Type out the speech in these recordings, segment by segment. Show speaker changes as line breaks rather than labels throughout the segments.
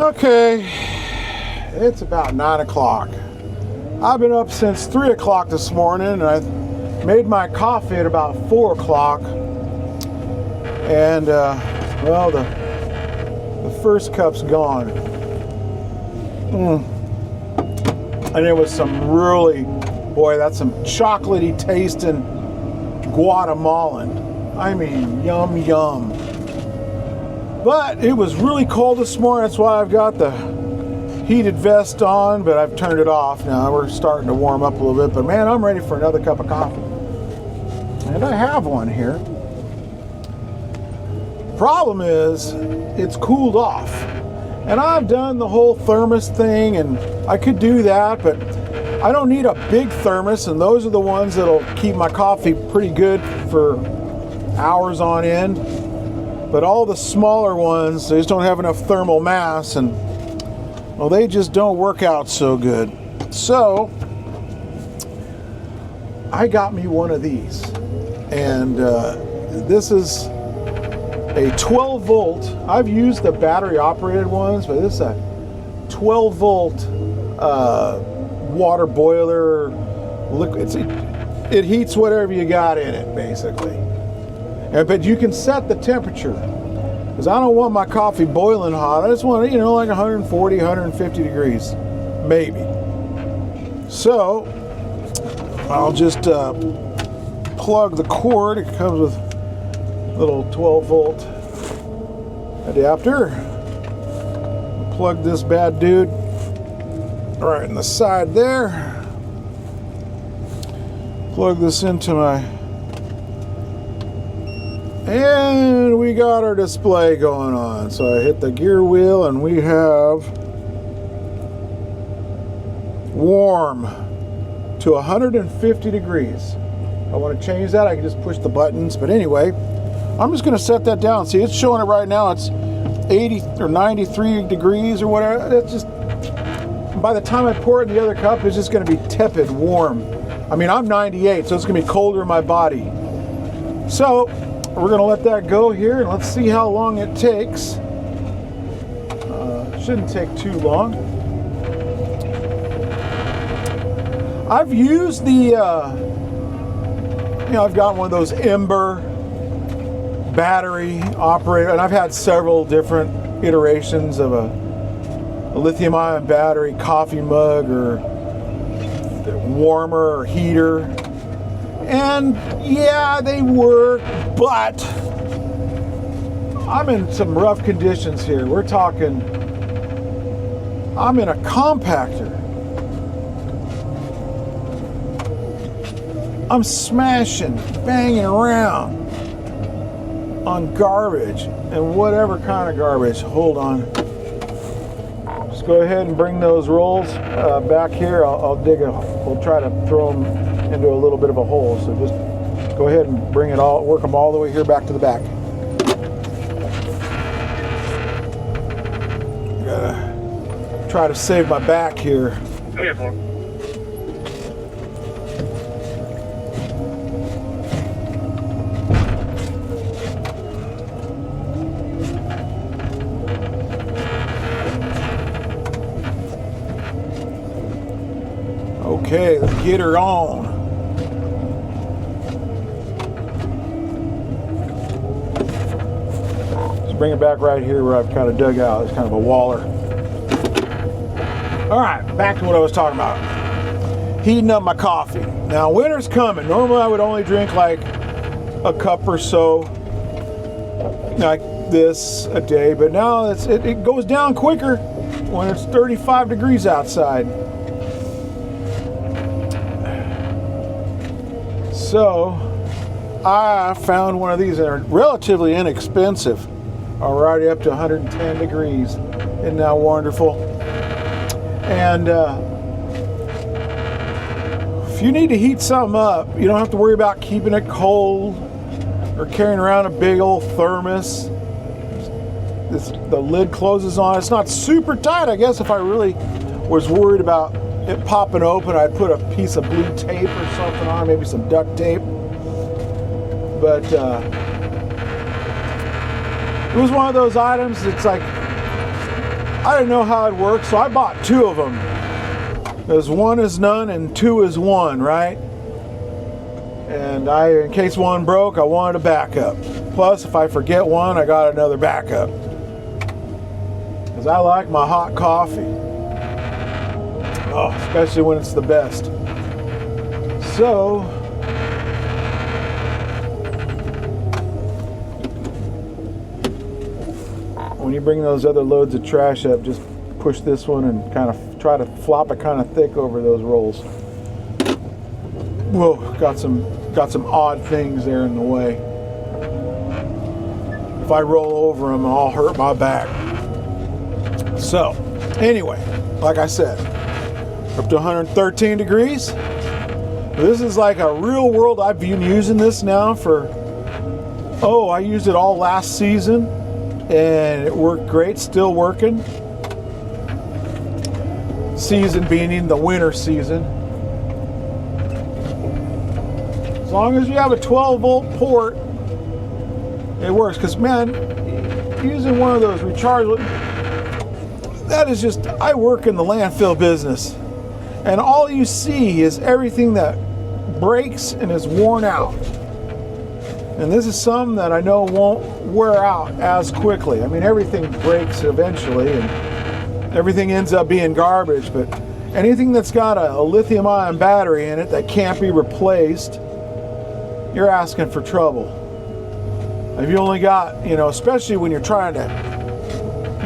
Okay, it's about 9 o'clock. I've been up since 3 o'clock this morning, and I made my coffee at about 4 o'clock. And, well, the first cup's gone. And it was some really, boy, that's some chocolatey tasting Guatemalan. I mean, yum, yum. But it was really cold this morning. That's why I've got the heated vest on, but I've turned it off now. We're starting to warm up a little bit. But man, I'm ready for another cup of coffee. And I have one here. Problem is, it's cooled off. And I've done the whole thermos thing, and I could do that, but I don't need a big thermos, and those are the ones that'll keep my coffee pretty good for hours on end. But all the smaller ones, they just don't have enough thermal mass, and well, they just don't work out so good. So I got me one of these, and this is a 12 volt. I've used the battery operated ones, but this is a 12 volt water boiler. Liquid. It heats whatever you got in it, basically. But you can set the temperature, because I don't want my coffee boiling hot. I just want it, like 140, 150 degrees, maybe. So I'll just plug the cord. It comes with a little 12 volt adapter. Plug this bad dude right in the side there. Plug this into my... And we got our display going on. So I hit the gear wheel and we have warm to 150 degrees. If I want to change that, I can just push the buttons. But anyway, I'm just going to set that down. See, it's showing it right now. It's 80 or 93 degrees or whatever. That's just, by the time I pour it in the other cup, it's just going to be tepid warm. I mean, I'm 98, so it's going to be colder in my body. So we're going to let that go here, and let's see how long it takes. Shouldn't take too long. I've used the, I've got one of those Ember battery operator, and I've had several different iterations of a lithium-ion battery coffee mug or warmer or heater. And yeah, they work, but I'm in some rough conditions here. We're talking, I'm in a compactor. I'm smashing, banging around on garbage, and whatever kind of garbage. Hold on. Just go ahead and bring those rolls back here. We'll try to throw them into a little bit of a hole. So just go ahead and bring it all, work them all the way here back to the back. Gotta try to save my back here. Okay, let's get her on. Just bring it back right here where I've kind of dug out. It's kind of a waller. All right, back to what I was talking about. Heating up my coffee. Now, winter's coming. Normally, I would only drink like a cup or so, like this a day. But now it goes down quicker when it's 35 degrees outside. So I found one of these that are relatively inexpensive, already up to 110 degrees. Isn't that wonderful? And if you need to heat something up, you don't have to worry about keeping it cold or carrying around a big old thermos. The lid closes on. It's not super tight. I guess if I really was worried about it popping open, I'd put a piece of blue tape or something on, maybe some duct tape. But it was one of those items that's like, I didn't know how it worked, so I bought 2 of them. Because 1 is none and 2 is 1, right? And in case one broke, I wanted a backup. Plus, if I forget one, I got another backup. Because I like my hot coffee. Oh, especially when it's the best. So, when you bring those other loads of trash up, just push this one and kind of try to flop it kind of thick over those rolls. Whoa, got some odd things there in the way. If I roll over them, I'll hurt my back. So, anyway, like I said, up to 113 degrees. This is like a real world. I've been using this now for, I used it all last season and it worked great, still working. Season being the winter season. As long as you have a 12-volt port, it works. Because, man, using one of those rechargeable, that is just, I work in the landfill business. And all you see is everything that breaks and is worn out. And this is some that I know won't wear out as quickly. I mean, everything breaks eventually, and everything ends up being garbage. But anything that's got a lithium-ion battery in it that can't be replaced, you're asking for trouble. If you only got, especially when you're trying to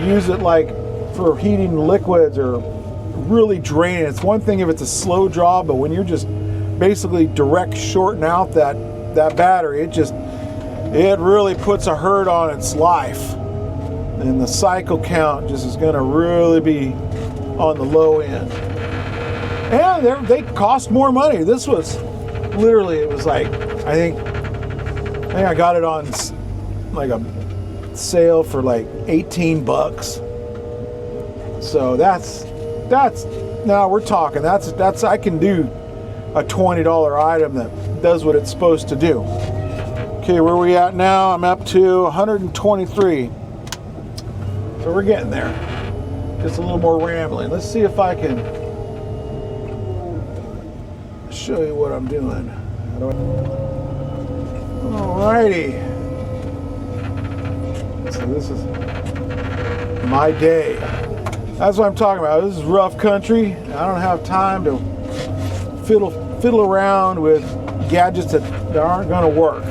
use it like for heating liquids or really draining. It's one thing if it's a slow draw, but when you're just basically direct shorting out that battery, it really puts a hurt on its life. And the cycle count just is going to really be on the low end. And they cost more money. This was literally, it was like, I think I got it on like a sale for like $18. So that's now we're talking. That's I can do a $20 item that does what it's supposed to do. Okay, where are we at now? I'm up to 123. So we're getting there. Just a little more rambling. Let's see if I can show you what I'm doing. Alrighty. So this is my day. That's what I'm talking about. This is rough country. I don't have time to fiddle around with gadgets that aren't going to work.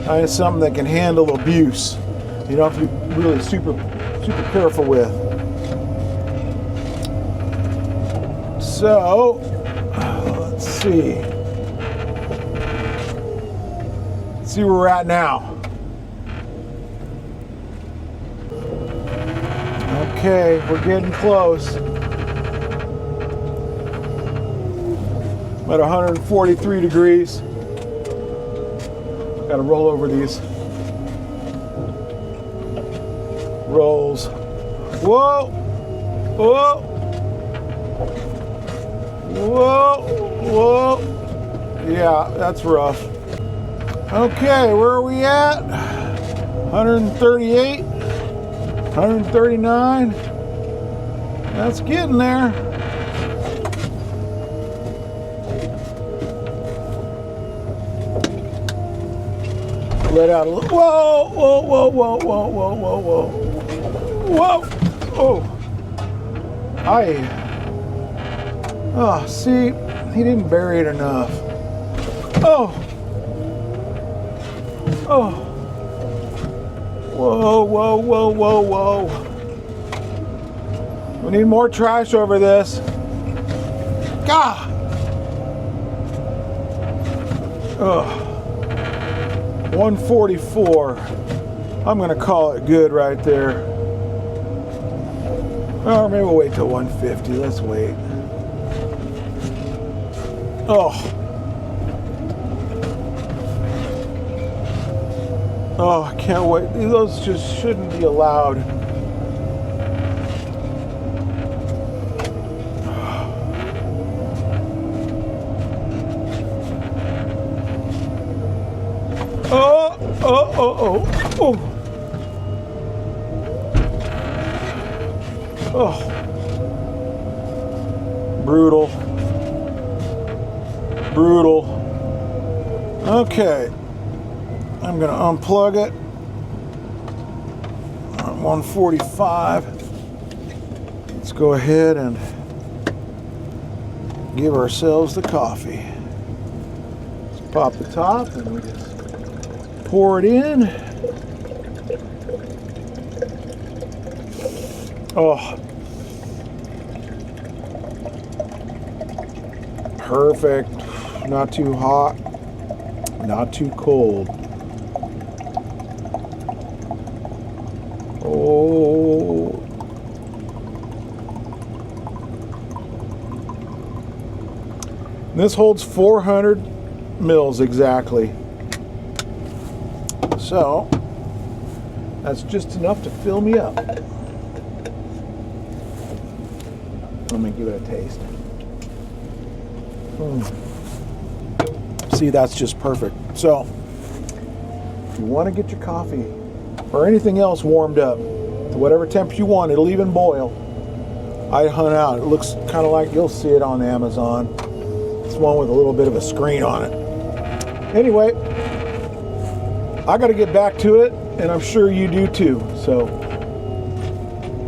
I need something that can handle abuse. You don't have to be really super careful with. So, let's see. Let's see where we're at now. Okay, we're getting close. I'm at 143 degrees. Got to roll over these rolls. Whoa! Whoa! Whoa! Whoa! Yeah, that's rough. Okay, where are we at? 138, 139. That's getting there. Let out a little. Whoa! Whoa! Whoa! Whoa! Whoa! Whoa! Whoa! Whoa! Whoa! Oh, see, he didn't bury it enough. Oh! Oh! Whoa! Whoa! Whoa! Whoa! Whoa! We need more trash over this. God! Ugh. 144. I'm going to call it good right there. Or maybe we'll wait till 150. Let's wait. Oh. Oh, I can't wait. Those just shouldn't be allowed. Oh, oh, oh, oh, oh. Oh, brutal. Brutal. Okay, I'm gonna unplug it on 145. Let's go ahead and give ourselves the coffee. Let's pop the top and we just pour it in. Oh, perfect. Not too hot, not too cold. Oh. This holds 400 mils exactly. So, that's just enough to fill me up. Let me give it a taste. See, that's just perfect. So, if you want to get your coffee or anything else warmed up to whatever temp you want, it'll even boil. I hunt out. It looks kind of like, you'll see it on Amazon. It's one with a little bit of a screen on it. Anyway, I got to get back to it, and I'm sure you do too. So,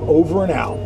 over and out.